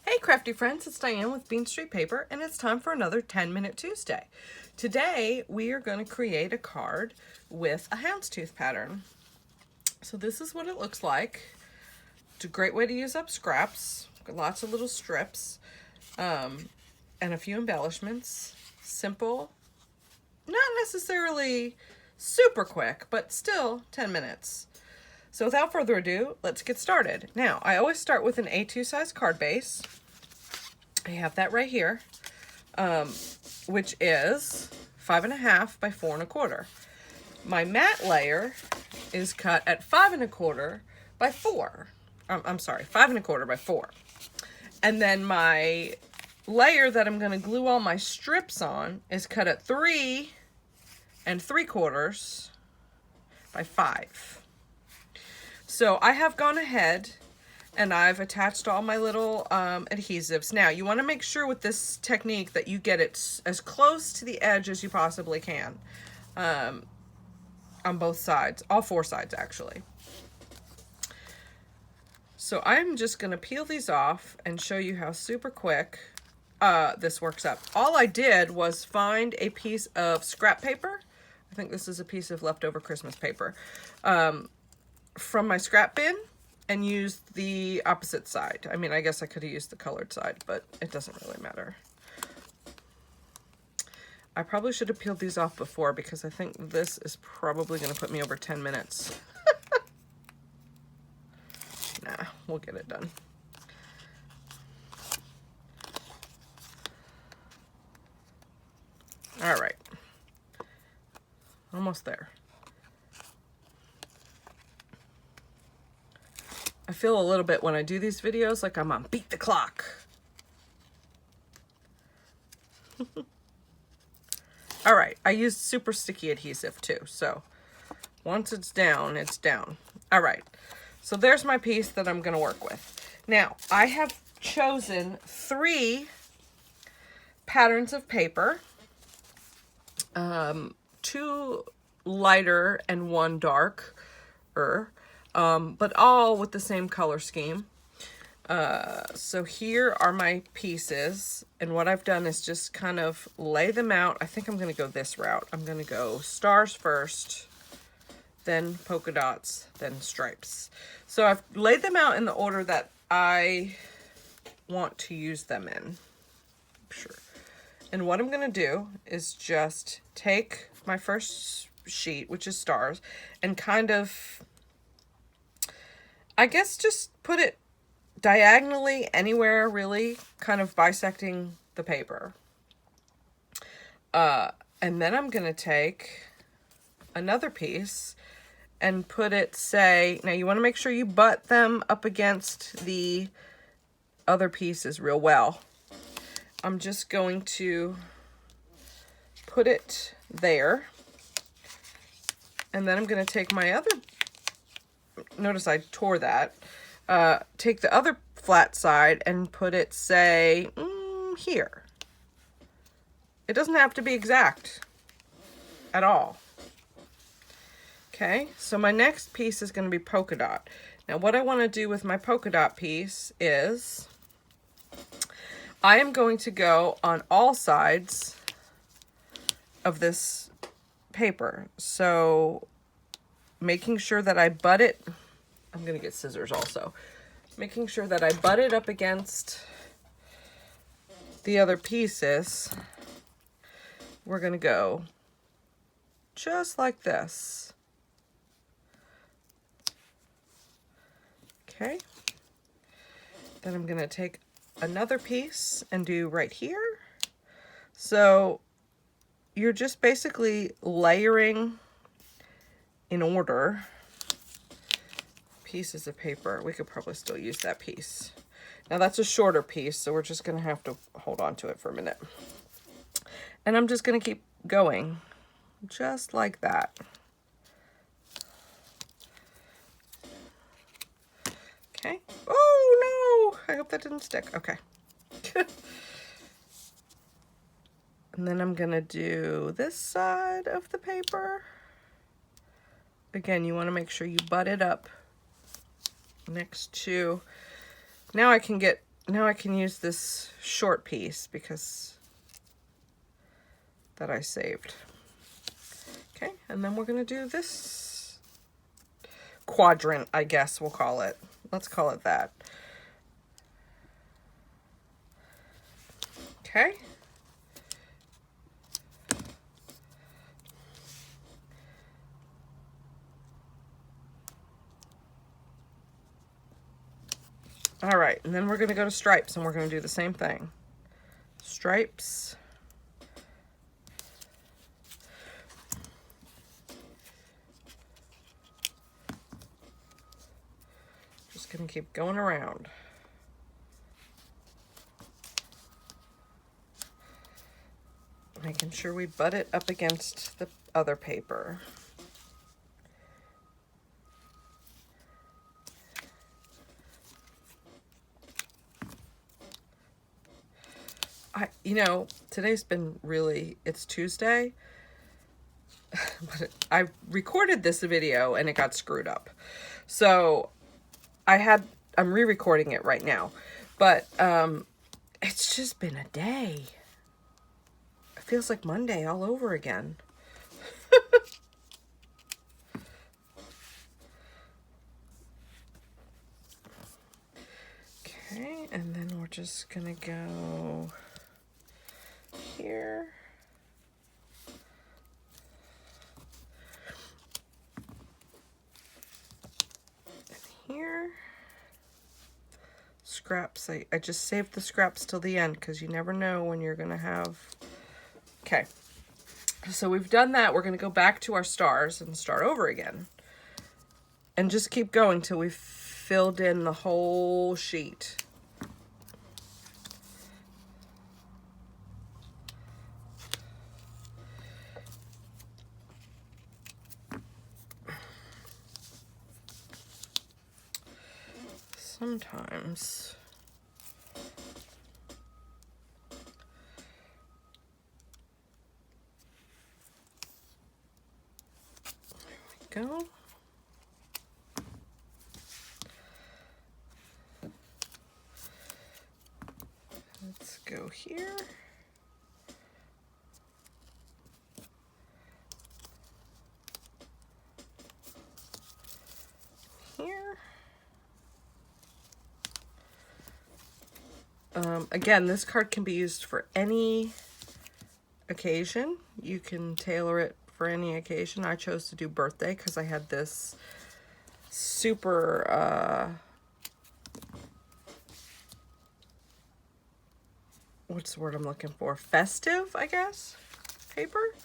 Hey crafty friends, it's Diane with Bean Street Paper, and it's time for another 10-minute Tuesday. Today we are going to create a card with a houndstooth pattern. So this is what it looks like. It's a great way to use up scraps. Lots of little strips and a few embellishments. Simple, not necessarily super quick, but still 10 minutes. So without further ado, let's get started. Now, I always start with an A2 size card base. I have that right here, which is 5.5 by 4.25. My mat layer is cut at 5.25 by 4. I'm sorry, 5.25 by 4. And then my layer that I'm going to glue all my strips on is cut at 3 3/4 by 5. So I have gone ahead and I've attached all my little adhesives. Now, you want to make sure with this technique that you get it as close to the edge as you possibly can on both sides, all 4 sides actually. So I'm just going to peel these off and show you how super quick this works up. All I did was find a piece of scrap paper. I think this is a piece of leftover Christmas paper. From my scrap bin and used the opposite side. I mean, I guess I could have used the colored side, but it doesn't really matter. I probably should have peeled these off before because I think this is probably going to put me over 10 minutes. Nah, we'll get it done. All right. Almost there. I feel a little bit when I do these videos like I'm on Beat the Clock. All right, I used super sticky adhesive too, so once it's down, it's down. All right, so there's my piece that I'm gonna work with. Now, I have chosen 3 patterns of paper, 2 lighter and 1 darker. But all with the same color scheme. So here are my pieces, and what I've done is just kind of lay them out. I think I'm going to go this route. I'm going to go stars first, then polka dots, then stripes. So I've laid them out in the order that I want to use them in. Sure. And what I'm going to do is just take my first sheet, which is stars, and kind of, I guess, just put it diagonally anywhere, really, kind of bisecting the paper. And then I'm going to take another piece and put it, say, now you want to make sure you butt them up against the other pieces real well. I'm just going to put it there. And then I'm going to take my other, notice I tore that, take the other flat side and put it, say, here. It doesn't have to be exact at all. Okay, so my next piece is going to be polka dot. Now what I want to do with my polka dot piece is I am going to go on all sides of this paper. So making sure that I butt it, I'm going to get scissors also. Making sure that I butt it up against the other pieces. We're going to go just like this. Okay. Then I'm going to take another piece and do right here. So you're just basically layering in order pieces of paper. We could probably still use that piece. Now that's a shorter piece, so we're just going to have to hold on to it for a minute. And I'm just going to keep going just like that. Okay. Oh no, I hope that didn't stick. Okay. And then I'm going to do this side of the paper. Again, you want to make sure you butt it up next to, now I can get now I can use this short piece because that I saved. Okay, and then we're going to do this quadrant, I guess we'll call it. Let's call it that. Okay. All right, and then we're going to go to stripes, and we're going to do the same thing. Stripes. Just going to keep going around. Making sure we butt it up against the other paper. You know, today's been really, it's Tuesday, but I recorded this video and it got screwed up. So I'm re-recording it right now, but it's just been a day. It feels like Monday all over again. Okay, and then we're just gonna go here. And here. Scraps. I just saved the scraps till the end because you never know when you're gonna have. Okay, so we've done that. We're gonna go back to our stars and start over again. And just keep going till we've filled in the whole sheet. Sometimes there we go. Let's go here. Here. Again, this card can be used for any occasion. You can tailor it for any occasion. I chose to do birthday because I had this super, what's the word I'm looking for? Festive, I guess, paper.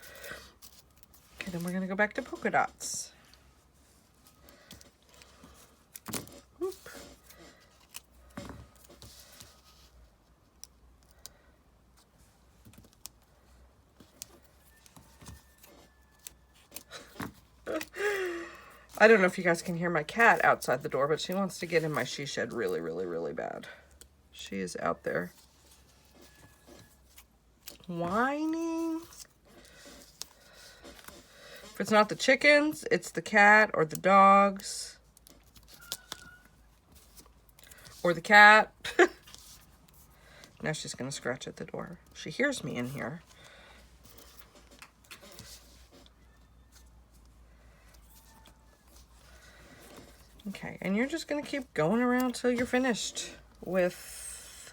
Okay, then we're going to go back to polka dots. Whoop. I don't know if you guys can hear my cat outside the door, but she wants to get in my she shed really, really, really bad. She is out there whining. If it's not the chickens, it's the cat or the dogs or the cat. Now she's going to scratch at the door. She hears me in here. Okay, and you're just going to keep going around till you're finished with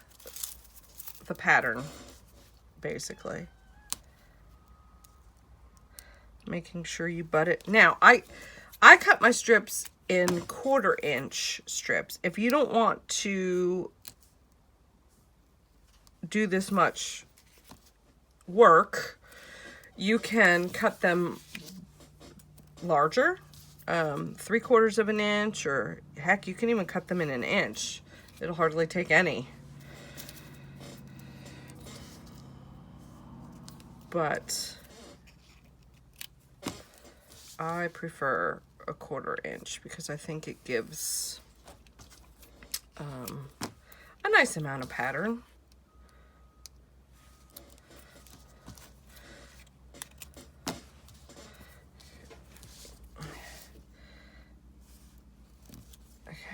the pattern, basically. Making sure you butt it. Now, I cut my strips in 1/4 inch strips. If you don't want to do this much work, you can cut them larger. 3/4 of an inch, or heck, you can even cut them in an inch. It'll hardly take any. But I prefer a 1/4 inch because I think it gives a nice amount of pattern.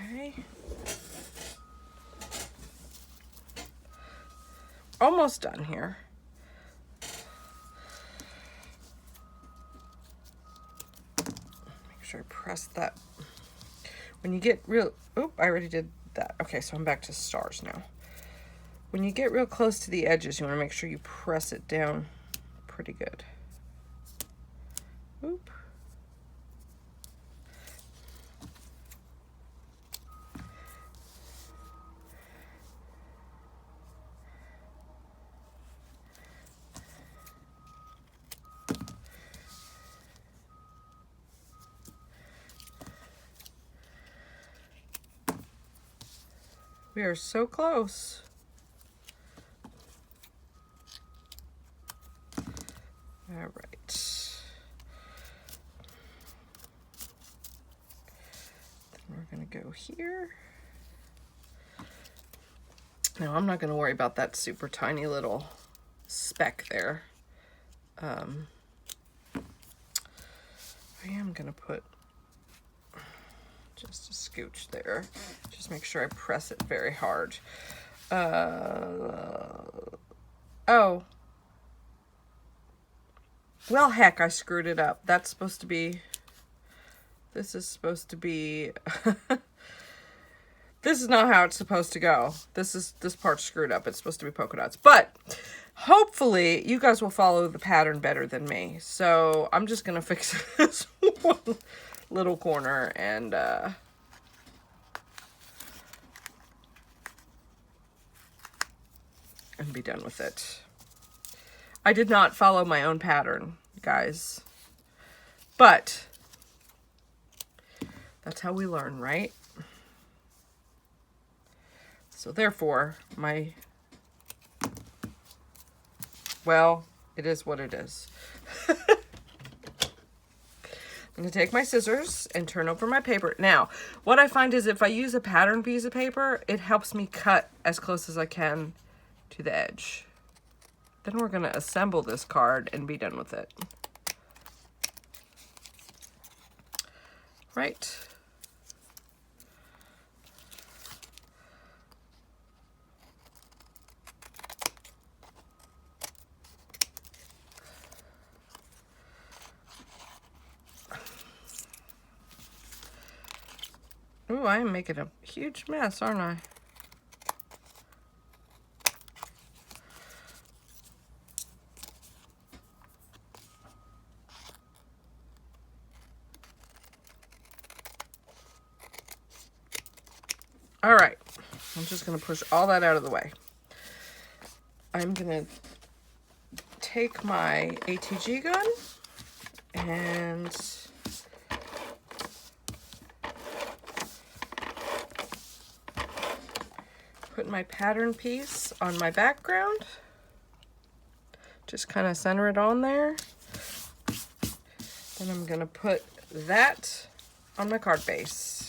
Okay. almost done here. Make sure I press that. When you get real, oh, I already did that. Okay, so I'm back to stars now. When you get real close to the edges, you want to make sure you press it down pretty good. Oop. We are so close. All right. Then we're going to go here. Now, I'm not going to worry about that super tiny little speck there. I am going to put just a scooch there. Just make sure I press it very hard. Oh. Well, heck, I screwed it up. That's supposed to be... This is supposed to be... This is not how it's supposed to go. This part's screwed up. It's supposed to be polka dots. But hopefully you guys will follow the pattern better than me. So I'm just going to fix this one little corner and be done with it. I did not follow my own pattern, guys. But that's how we learn, right? So therefore, well, it is what it is. I'm going to take my scissors and turn over my paper. Now, what I find is if I use a pattern piece of paper, it helps me cut as close as I can to the edge. Then we're going to assemble this card and be done with it. Right. Ooh, I am making a huge mess, aren't I? All right, I'm just going to push all that out of the way. I'm going to take my ATG gun and put my pattern piece on my background. Just kind of center it on there. Then I'm going to put that on my card base.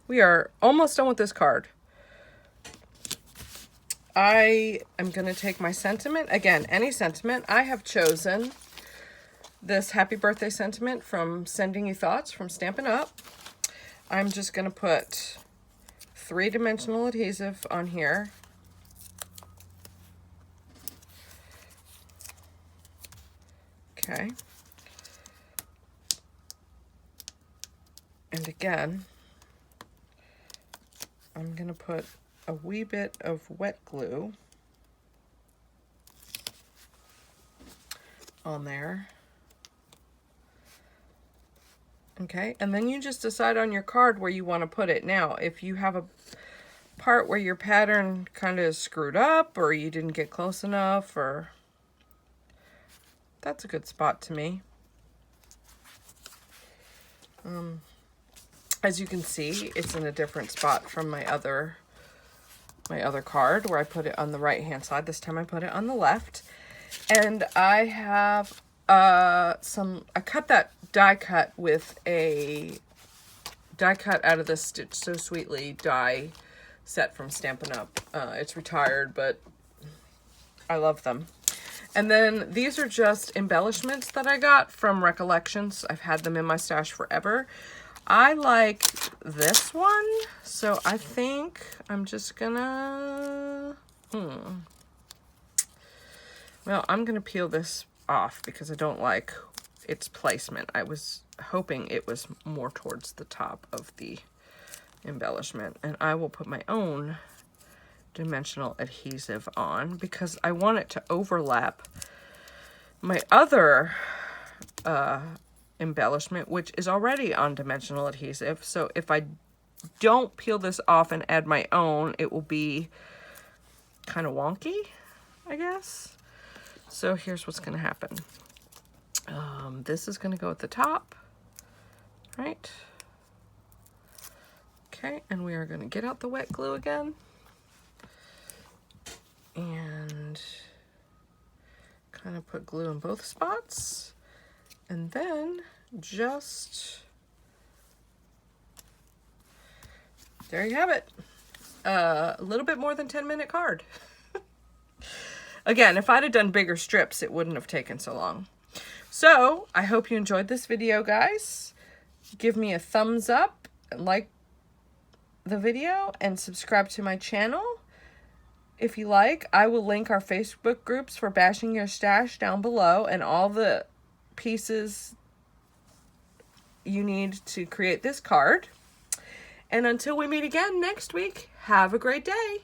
We are almost done with this card. I am going to take my sentiment. Again, any sentiment. I have chosen this happy birthday sentiment from Sending You Thoughts from Stampin' Up. I'm just going to put 3-dimensional adhesive on here. Okay. And again, I'm going to put a wee bit of wet glue on there. Okay, and then you just decide on your card where you want to put it. Now, if you have a part where your pattern kind of is screwed up or you didn't get close enough, or that's a good spot to me. As you can see, it's in a different spot from my other card where I put it on the right hand side. This time I put it on the left. And I have I cut that die cut with a die cut out of the Stitch So Sweetly die set from Stampin' Up. It's retired, but I love them. And then these are just embellishments that I got from Recollections. I've had them in my stash forever. I like this one, so I think I'm just gonna, well, I'm gonna peel this off because I don't like its placement. I was hoping it was more towards the top of the embellishment, and I will put my own dimensional adhesive on because I want it to overlap my other embellishment, which is already on dimensional adhesive. So if I don't peel this off and add my own, it will be kind of wonky, I guess. So here's what's going to happen. This is going to go at the top, right? Okay, and we are going to get out the wet glue again. And kind of put glue in both spots. And then just, there you have it. A little bit more than 10-minute card. Again, if I'd have done bigger strips, it wouldn't have taken so long. So, I hope you enjoyed this video, guys. Give me a thumbs up, like the video, and subscribe to my channel if you like. I will link our Facebook groups for Bashing Your Stash down below, and all the pieces you need to create this card. And until we meet again next week, have a great day.